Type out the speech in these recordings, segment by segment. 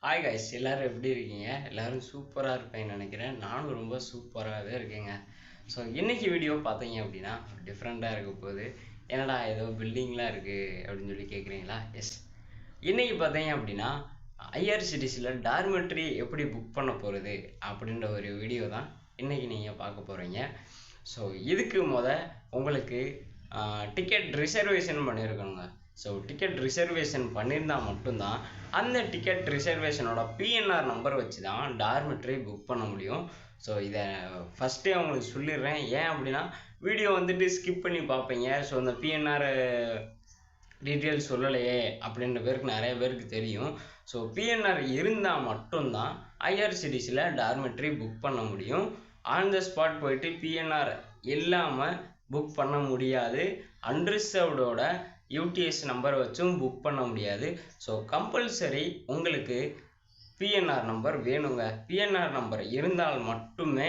Hi guys, எல்லாரும் எப்படி இருக்கீங்க? எல்லாரும் சூப்பராக இருப்பேன்னு நினைக்கிறேன். நானும் ரொம்ப சூப்பராகவே இருக்கேங்க. ஸோ இன்னைக்கு வீடியோ பார்த்தீங்க அப்படின்னா டிஃப்ரெண்ட்டாக இருக்க போகுது. என்னடா ஏதோ பில்டிங்லாம் இருக்குது அப்படின்னு சொல்லி கேட்குறீங்களா? எஸ், இன்னைக்கு பார்த்தீங்க அப்படின்னா ஐஆர்சிடிசியில் டார்மெட்ரி எப்படி புக் பண்ண போகிறது அப்படின்ற ஒரு வீடியோ தான் இன்னைக்கு நீங்கள் பார்க்க போகிறீங்க. ஸோ இதுக்கு உங்களுக்கு டிக்கெட் ரிசர்வேஷன் பண்ணியிருக்கணுங்க. ஸோ டிக்கெட் ரிசர்வேஷன் பண்ணியிருந்தால் மட்டும்தான் அந்த டிக்கெட் ரிசர்வேஷனோட பிஎன்ஆர் நம்பர் வச்சு தான் டார்மெட்ரி புக் பண்ண முடியும். ஸோ இதை ஃபஸ்ட்டே உங்களுக்கு சொல்லிடுறேன். ஏன் அப்படின்னா வீடியோ ஸ்கிப் பண்ணி பார்ப்பீங்க. ஸோ அந்த பிஎன்ஆர் டீட்டெயில்ஸ் சொல்லலையே அப்படின்ற பேருக்கு நிறைய பேருக்கு தெரியும். ஸோ பிஎன்ஆர் இருந்தால் மட்டும்தான் ஐஆர்சிடிசியில் டார்மெட்ரி புக் பண்ண முடியும். ஆன் த ஸ்பாட் போயிட்டு பிஎன்ஆர் இல்லாமல் புக் பண்ண முடியாது. அன்ரிசர்வ்டோட யூடிஎஸ் நம்பர் வச்சும் புக் பண்ண முடியாது. ஸோ கம்பல்சரி உங்களுக்கு பிஎன்ஆர் நம்பர் வேணுங்க. பிஎன்ஆர் நம்பர் இருந்தால் மட்டுமே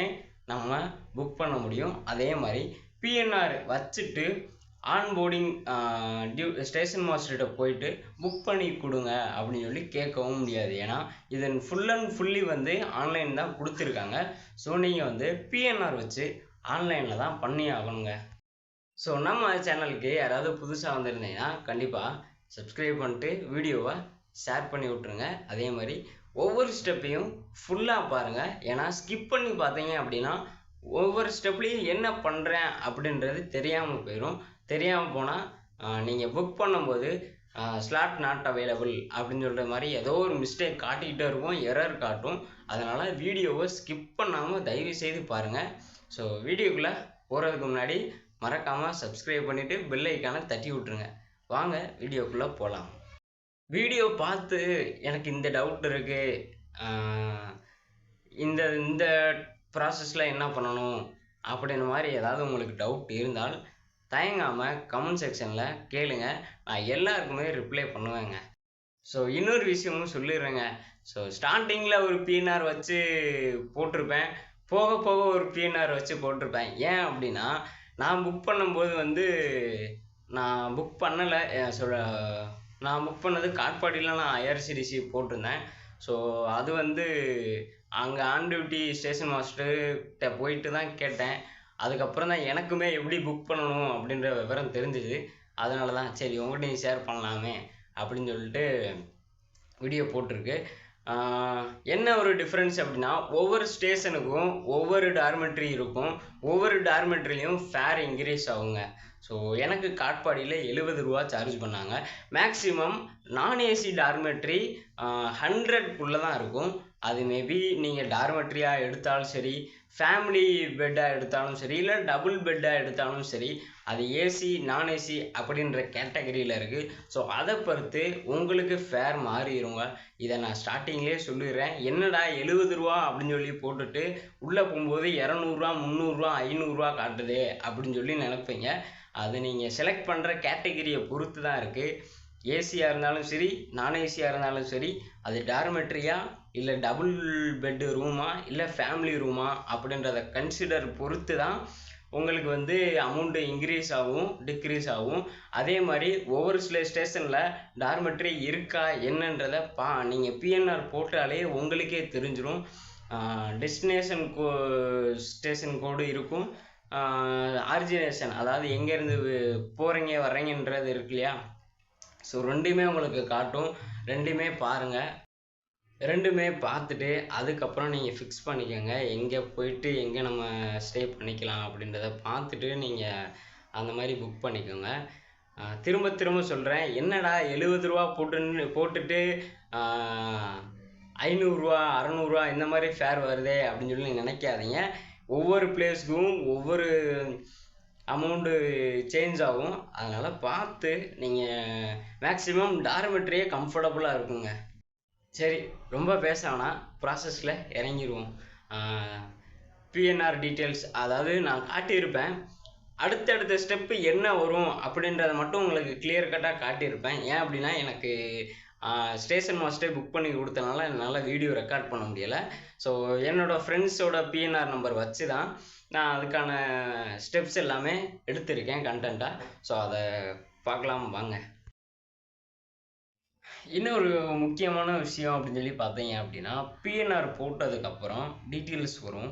நம்ம புக் பண்ண முடியும். அதே மாதிரி பிஎன்ஆர் வச்சுட்டு ஆன்போர்டிங் ஸ்டேஷன் மாஸ்டர்கிட்ட போயிட்டு புக் பண்ணி கொடுங்க அப்படின்னு சொல்லி கேட்கவும் முடியாது. ஏன்னா இதன் ஃபுல் அண்ட் ஃபுல்லி ஆன்லைன் தான் கொடுத்துருக்காங்க. ஸோ நீங்கள் பிஎன்ஆர் வச்சு ஆன்லைனில் தான் பண்ணி ஆகணுங்க. ஸோ நம்ம சேனலுக்கு யாராவது புதுசாக வந்திருந்தீங்கன்னா கண்டிப்பாக சப்ஸ்கிரைப் பண்ணிட்டு வீடியோவை ஷேர் பண்ணி விட்ருங்க. அதே மாதிரி ஒவ்வொரு ஸ்டெப்பையும் ஃபுல்லாக பாருங்கள். ஏன்னா ஸ்கிப் பண்ணி பார்த்தீங்க அப்படின்னா ஒவ்வொரு ஸ்டெப்லேயும் என்ன பண்ணுறேன் அப்படின்றது தெரியாமல் போயிடும். தெரியாமல் போனால் நீங்கள் புக் பண்ணும்போது ஸ்லாட் நாட் அவைலபிள் அப்படின்னு சொல்கிற மாதிரி ஏதோ ஒரு மிஸ்டேக் காட்டிக்கிட்டே இருக்கும், எரர் காட்டும். அதனால் வீடியோவை ஸ்கிப் பண்ணாமல் தயவு செய்து பாருங்கள். ஸோ வீடியோக்குள்ளே போகிறதுக்கு முன்னாடி மறக்காமல் சப்ஸ்கிரைப் பண்ணிவிட்டு பெல் ஐக்கானை தட்டி விட்ருங்க. வாங்க வீடியோக்குள்ளே போகலாம். வீடியோ பார்த்து எனக்கு இந்த டவுட் இருக்குது, இந்த இந்த ப்ராசஸில் என்ன பண்ணணும் அப்படின்ற மாதிரி ஏதாவது உங்களுக்கு டவுட் இருந்தால் தயங்காமல் கமெண்ட் செக்ஷனில் கேளுங்க. நான் எல்லாருக்குமே ரிப்ளை பண்ணுவேங்க. ஸோ இன்னொரு விஷயமும் சொல்லிடுறேங்க. ஸோ ஸ்டார்டிங்கில் ஒரு பிஎன்ஆர் வச்சு போட்டிருப்பேன், போக போக ஒரு பிஎன்ஆர் வச்சு போட்டிருப்பேன். ஏன் அப்படின்னா நான் புக் பண்ணும்போது நான் புக் பண்ணலை. நான் புக் பண்ணது காட்பாடியில் நான் ஐஆர்சிடிசி போட்டிருந்தேன். ஸோ அது அங்கே ஆன் டியூட்டி ஸ்டேஷன் மாஸ்டர்கிட்ட போயிட்டு தான் கேட்டேன். அதுக்கப்புறம் தான் எனக்குமே எப்படி புக் பண்ணணும் அப்படின்ற விவரம் தெரிஞ்சுது. அதனால தான் சரி உங்கள்கிட்டையும் ஷேர் பண்ணலாமே அப்படின்னு சொல்லிட்டு வீடியோ போட்டிருக்கு. என்ன ஒரு டிஃப்ரென்ஸ் அப்படின்னா ஒவ்வொரு ஸ்டேஷனுக்கும் ஒவ்வொரு டார்மெட்ரி இருக்கும். ஒவ்வொரு டார்மெட்ரிலையும் ஃபேர் இன்க்ரீஸ் ஆகுங்க. ஸோ எனக்கு காட்பாடியில் 70 ரூபா சார்ஜ் பண்ணாங்க. மேக்ஸிமம் நான் ஏசி டார்மெட்ரி 100க்குள்ளே தான் இருக்கும். அது மேபி நீங்கள் டார்மெட்ரியாக எடுத்தாலும் சரி, ஃபேமிலி பெட்டாக எடுத்தாலும் சரி, இல்லை டபுள் பெட்டாக எடுத்தாலும் சரி, அது ஏசி நான் ஏசி அப்படின்ற கேட்டகரியில் இருக்குது. ஸோ அதை பொறுத்து உங்களுக்கு ஃபேர் மாறிடுங்க. இதை நான் ஸ்டார்டிங்லேயே சொல்லிடுறேன். என்னடா 70 ரூபா அப்படின்னு சொல்லி போட்டுட்டு உள்ளே போகும்போது 200 300 500 காட்டுதே அப்படின்னு சொல்லி நினைப்பீங்க. அது நீங்கள் செலக்ட் பண்ணுற கேட்டகரியை பொறுத்து தான் இருக்குது. ஏசியாக இருந்தாலும் சரி, நான் ஏசியாக இருந்தாலும் சரி, அது டார்மெட்ரியா இல்லை டபுள் பெட்டு ரூமா இல்லை ஃபேமிலி ரூமா அப்படின்றத கன்சிடர் பொறுத்து தான் உங்களுக்கு அமௌண்ட்டு இன்க்ரீஸ் ஆகும், டிக்ரீஸ் ஆகும். அதே மாதிரி ஒவ்வொரு சில ஸ்டேஷனில் டார்மெட்ரி இருக்கா என்னன்றதை நீங்கள் பிஎன்ஆர் போட்டாலே உங்களுக்கே தெரிஞ்சிடும். டெஸ்டினேஷன் ஸ்டேஷன் கோடு இருக்கும், ஆரிஜினேஷன் அதாவது எங்கேருந்து போகிறீங்க வர்றீங்கன்றது இருக்கு இல்லையா. ஸோ ரெண்டுமே உங்களுக்கு காட்டும். ரெண்டுமே பாருங்கள். ரெண்டுமே பார்த்துட்டு அதுக்கப்புறம் நீங்கள் ஃபிக்ஸ் பண்ணிக்கோங்க. எங்கே போயிட்டு எங்கே நம்ம ஸ்டே பண்ணிக்கலாம் அப்படின்றத பார்த்துட்டு நீங்கள் அந்த மாதிரி புக் பண்ணிக்கோங்க. திரும்ப திரும்ப சொல்கிறேன், என்னடா 70 ரூபா போட்டுட்டு 500 600 இந்த மாதிரி ஃபேர் வருதே அப்படின்னு சொல்லி நினைக்காதீங்க. ஒவ்வொரு பிளேஸ்க்கும் ஒவ்வொரு அமௌண்ட்டு சேஞ்ச் ஆகும். அதனால் பார்த்து நீங்கள் மேக்ஸிமம் டார்மெட்ரியே கம்ஃபர்டபுளாக இருக்குங்க. சரி, ரொம்ப பேச வேணாம், ப்ராசஸில் இறங்கிடுவோம். பிஎன்ஆர் டீட்டெயில்ஸ் அதாவது நான் காட்டியிருப்பேன். அடுத்தடுத்த ஸ்டெப்பு என்ன வரும் அப்படின்றத மட்டும் உங்களுக்கு கிளியர் கட்டாக காட்டியிருப்பேன். ஏன் அப்படின்னா எனக்கு ஸ்டேஷன் மாஸ்டர் புக் பண்ணி கொடுத்தனால என்னால் வீடியோ ரெக்கார்ட் பண்ண முடியலை. ஸோ என்னோடய ஃப்ரெண்ட்ஸோட பிஎன்ஆர் நம்பர் வச்சு தான் நான் அதுக்கான ஸ்டெப்ஸ் எல்லாமே எடுத்திருக்கேன் கண்டென்ட்டாக. ஸோ அதை பார்க்கலாம் வாங்க. இன்னொரு முக்கியமான விஷயம் அப்படின்னு சொல்லி பார்த்தீங்க அப்படின்னா, பிஎன்ஆர் போட்டதுக்கப்புறம் டீட்டெயில்ஸ் வரும்.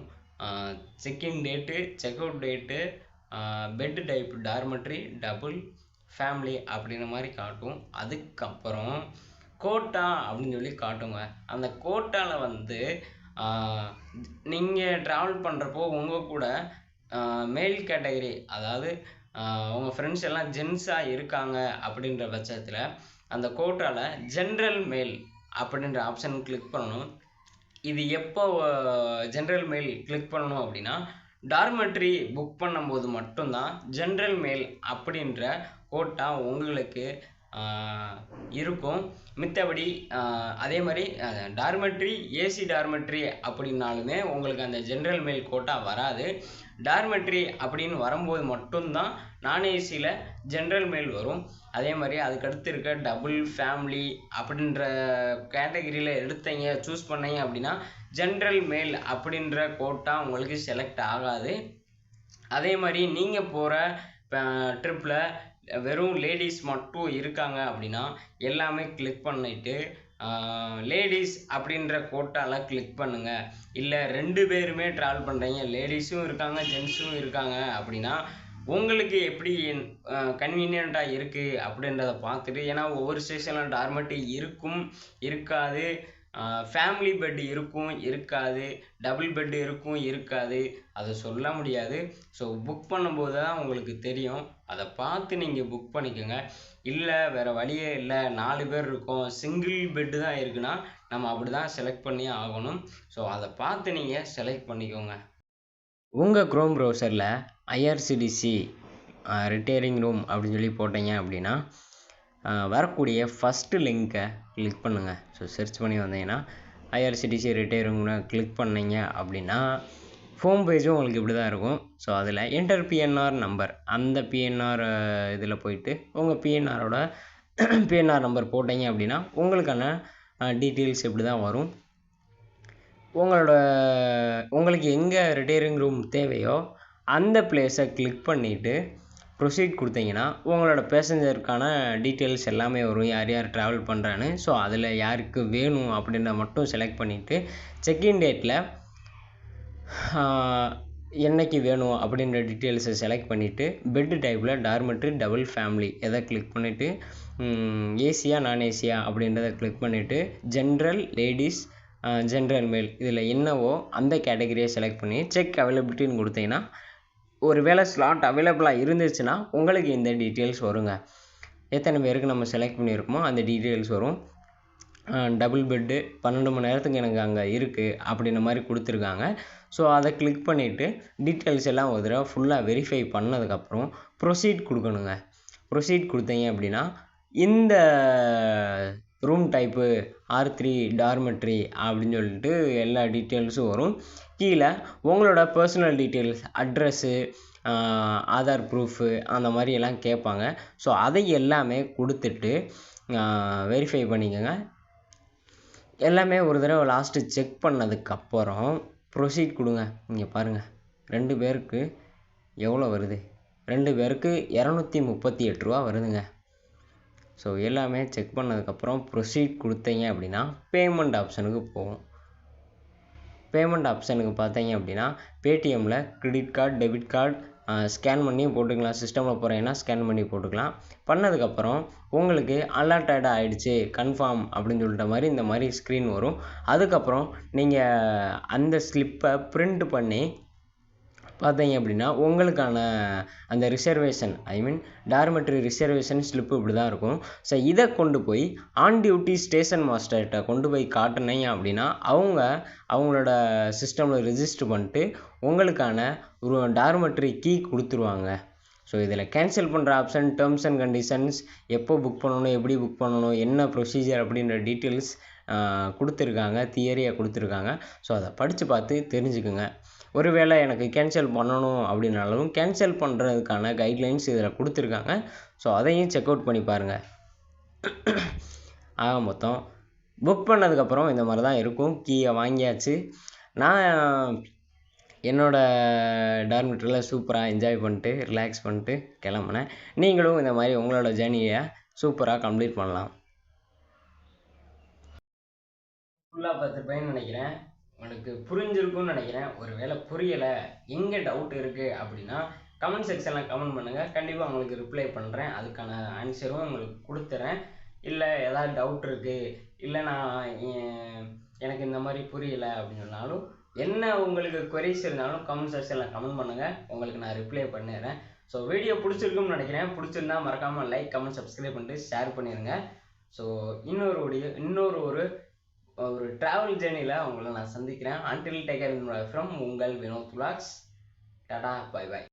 Check in date, check out date, bed type dormitory, double, family அப்படின்ற மாரி காட்டும். அதுக்கப்புறம் கோட்டா அப்படின்னு சொல்லி காட்டுங்க. அந்த கோட்டால வந்து ஆ நீங்க ட்ராவல் பண்றப்போ உங்க கூட மேல் கேட்டகரி அதாவது உங்க ஃப்ரெண்ட்ஸ் எல்லாம் ஜென்ஸா இருக்காங்க அப்படின்ற பட்சத்தில, அந்த கோட்டால ஜெனரல் மேல் அப்படின்ற ஆப்ஷன் கிளிக் பண்ணணும். இது எப்போ ஜெனரல் மெயில் கிளிக் பண்ணணும் அப்படின்னா, டார்மெட்ரி புக் பண்ணும்போது மட்டும் தான் ஜெனரல் மெயில் அப்படின்ற கோட்டா உங்களுக்கு இருக்கும். மித்தபடி அதே மாரி டார்மெட்ரி, ஏசி டார்மெட்ரி அப்படின்னாலுமே உங்களுக்கு அந்த ஜெனரல் மெயில் கோட்டா வராது. டார்மெட்ரி அப்படின்னு வரும்போது மட்டும் தான் நான் ஏசியில ஜெனரல் மெயில் வரும். அதே மாரி அதுக்கடுத்து இருக்க டபுள், ஃபேமிலி அப்படின்ற கேட்டகரியில எடுத்தீங்க, சூஸ் பண்ணீங்க அப்படின்னா, ஜெனரல் மேல் அப்படின்ற கோட்டா உங்களுக்கு செலக்ட் ஆகாது. அதே மாரி நீங்க போற ட்ரிப்ல வெறும் லேடீஸ் மட்டும் இருக்காங்க அப்படின்னா, எல்லாமே கிளிக் பண்ணிட்டு, லேடீஸ் அப்படின்ற கோட்டால கிளிக் பண்ணுங்க. இல்ல 2 பேருமே ட்ராவல் பண்றீங்க, லேடீஸும் இருக்காங்க, ஜென்ஸும் இருக்காங்க அப்படின்னா, உங்களுக்கு எப்படி கன்வீனியன்ட்டா இருக்கு அப்படின்றத பார்த்துட்டு ஏன்னா ஒவ்வொரு ஸ்டேஷன்ல டார்மெட்ரி இருக்கும், இருக்காது. ஃபேமிலி பெட் இருக்கும், இருக்காது. டபுள் பெட் இருக்கும், இருக்காது. அத சொல்ல முடியாது. ஸோ புக் பண்ணும்போது தான் உங்களுக்கு தெரியும். அத பார்த்து நீங்க புக் பண்ணிக்கங்க. இல்ல வேற வழியே இல்ல 4 பேர் இருக்கோம், சிங்கிள் பெட் தான் இருக்குன்னா, நம்ம அப்படிதான் செலக்ட் பண்ணி ஆகணும். ஸோ அத பார்த்து நீங்க செலக்ட் பண்ணிக்கோங்க. உங்க குரோம் ப்ரௌசர்ல ஐஆர்சிடிசி ரிட்டயரிங் ரூம் அப்படின்னு சொல்லி போட்டீங்க அப்படின்னா, வரக்கூடிய ஃபஸ்ட்டு லிங்க்கை கிளிக் பண்ணுங்க. ஸோ சர்ச் பண்ணி வந்தீங்கன்னா, ஐஆர்சிடிசி ரிட்டயரிங் ரூம்னு கிளிக் பண்ணீங்க அப்படின்னா, ஹோம் பேஜும் உங்களுக்கு இப்படி தான் இருக்கும். ஸோ அதில் என்டர் பிஎன்ஆர் நம்பர் அந்த பிஎன்ஆர் இதில் போயிட்டு உங்கள் பிஎன்ஆரோட பிஎன்ஆர் நம்பர் போட்டீங்க அப்படின்னா, உங்களுக்கான டீட்டெயில்ஸ் இப்படி தான் வரும். உங்களுக்கு எங்கே ரிட்டயரிங் ரூம் தேவையோ அந்த பிளேஸை கிளிக் பண்ணிவிட்டு ப்ரொசீட் கொடுத்தீங்கன்னா உங்களோட பேசஞ்சருக்கான டீட்டெயில்ஸ் எல்லாமே வரும், யார் யார் ட்ராவல் பண்ணுறான்னு. ஸோ அதில் யாருக்கு வேணும் அப்படின்ற மட்டும் செலக்ட் பண்ணிவிட்டு செக்இன் டேட்டில் என்னைக்கு வேணும் அப்படின்ற டீட்டெயில்ஸை செலக்ட் பண்ணிவிட்டு பெட் டைப்பில் டார்மெட்ரி, டபுள், ஃபேமிலி எதை கிளிக் பண்ணிவிட்டு ஏசியா நான் ஏசியா அப்படின்றத கிளிக் பண்ணிவிட்டு ஜென்ரல், லேடீஸ், ஜென்ரல் மேல் இதில் என்னவோ அந்த கேட்டகரியை செலக்ட் பண்ணி செக் அவைலபிலிட்டின்னு கொடுத்தீங்கன்னா ஒரு வேளை ஸ்லாட் அவைலபிளாக இருந்துச்சுன்னா உங்களுக்கு இந்த டீட்டெயில்ஸ் வருங்க. எத்தனை பேருக்கு நம்ம செலக்ட் பண்ணியிருக்கோமோ அந்த டீட்டெயில்ஸ் வரும். டபுள் பெட்டு 12 மணி நேரத்துக்கு எனக்கு அங்கே இருக்குது அப்படின்ற மாதிரி கொடுத்துருக்காங்க. ஸோ அதை கிளிக் பண்ணிவிட்டு டீட்டெயில்ஸ் எல்லாம் ஒரு தடவை ஃபுல்லாக வெரிஃபை பண்ணதுக்கப்புறம் ப்ரொசீட் கொடுக்கணுங்க. ப்ரொசீட் கொடுத்தீங்க அப்படின்னா இந்த ரூம் டைப்பு R3 டார்மெட்ரி அப்படின்னு சொல்லிட்டு எல்லா டீட்டெயில்ஸும் வரும். கீழே உங்களோட personal details, address, Aadhaar proof அந்த மாதிரி எல்லாம் கேட்பாங்க. ஸோ அதை எல்லாமே கொடுத்துட்டு வெரிஃபை பண்ணிக்கோங்க. எல்லாமே ஒரு தடவை லாஸ்ட்டு செக் பண்ணதுக்கப்புறம் ப்ரொசீட் கொடுங்க. இங்கே பாருங்கள் 2 பேருக்கு எவ்வளோ வருது, 2 பேருக்கு ₹238 வருதுங்க. ஸோ எல்லாமே செக் பண்ணதுக்கப்புறம் ப்ரொசீட் கொடுத்தீங்க அப்படின்னா பேமெண்ட் ஆப்ஷனுக்கு போகும். பேமெண்ட் ஆப்ஷனுக்கு பார்த்தீங்க அப்படின்னா பேடிஎம்மில் credit card, debit card scan பண்ணியும் போட்டுக்கலாம். சிஸ்டமில் போகிறீங்கன்னா ஸ்கேன் பண்ணி போட்டுக்கலாம். பண்ணதுக்கப்புறம் உங்களுக்கு அலர்ட்டட் ஆகிடுச்சு கன்ஃபார்ம் அப்படின்னு சொல்லிட்ட மாதிரி இந்த மாதிரி ஸ்க்ரீன் வரும். அதுக்கப்புறம் நீங்கள் அந்த ஸ்லிப்பை பிரிண்ட் பண்ணி பார்த்தீங்க அப்படின்னா உங்களுக்கான அந்த ரிசர்வேஷன் டார்மெட்ரி ரிசர்வேஷன் ஸ்லிப்பு இப்படி தான் இருக்கும். ஸோ இதை கொண்டு போய் ஆன் டியூட்டி ஸ்டேஷன் மாஸ்டர்கிட்ட கொண்டு போய் காட்டினீங்க அப்படின்னா அவங்களோட சிஸ்டமில் ரிஜிஸ்டர் பண்ணிட்டு உங்களுக்கான ஒரு டார்மெட்ரி கீ கொடுத்துருவாங்க. ஸோ இதில் கேன்சல் பண்ணுற ஆப்ஷன், டேர்ம்ஸ் அண்ட் கண்டிஷன்ஸ், எப்போ புக் பண்ணணும், எப்படி புக் பண்ணணும், என்ன ப்ரொசீஜர் அப்படின்ற டீட்டெயில்ஸ் கொடுத்துருக்காங்க, தியரியாக கொடுத்துருக்காங்க. ஸோ அதை படித்து பார்த்து தெரிஞ்சுக்குங்க. ஒருவேளை எனக்கு கேன்சல் பண்ணணும் அப்படின்னாலும் கேன்சல் பண்ணுறதுக்கான கைட்லைன்ஸ் இதில் கொடுத்துருக்காங்க. ஸோ அதையும் செக் அவுட் பண்ணி பாருங்கள். ஆக மொத்தம் புக் பண்ணதுக்கப்புறம் இந்த மாதிரி தான் இருக்கும். கீயை வாங்கியாச்சு. நான் என்னோடய டார்மெட்ரியில் சூப்பராக என்ஜாய் பண்ணிட்டு ரிலாக்ஸ் பண்ணிட்டு கிளம்புனேன். நீங்களும் இந்த மாதிரி உங்களோட ஜேர்னியை சூப்பராக கம்ப்ளீட் பண்ணலாம். ஃபுல்லாக பார்த்துருப்பேன்னு நினைக்கிறேன். உங்களுக்கு புரிஞ்சிருக்கும்னு நினைக்கிறேன். ஒரு வேளை புரியலை, எங்கே டவுட் இருக்குது அப்படின்னா கமெண்ட் செக்ஷனில் கமெண்ட் பண்ணுங்கள். கண்டிப்பாக உங்களுக்கு ரிப்ளை பண்ணுறேன். அதுக்கான ஆன்சரும் உங்களுக்கு கொடுத்துறேன். இல்லை ஏதாவது டவுட் இருக்குது, இல்லை நான் எனக்கு இந்த மாதிரி புரியலை அப்படின்னு சொன்னாலும், என்ன உங்களுக்கு queries இருந்தாலும் கமெண்ட் செக்ஷனில் கமெண்ட் பண்ணுங்கள். உங்களுக்கு நான் ரிப்ளை பண்ணிடுறேன். ஸோ வீடியோ பிடிச்சிருக்குன்னு நினைக்கிறேன். பிடிச்சிருந்தா மறக்காமல் லைக், கமெண்ட், சப்ஸ்கிரைப் பண்ணிட்டு ஷேர் பண்ணிடுங்க. ஸோ இன்னொரு ஒரு ட்ராவல் ஜேர்னியில் உங்களை நான் சந்திக்கிறேன். அன்டில் டேக் கேர் ஃப்ரம் உங்கள் Vinod vlogs. Tata, bye by.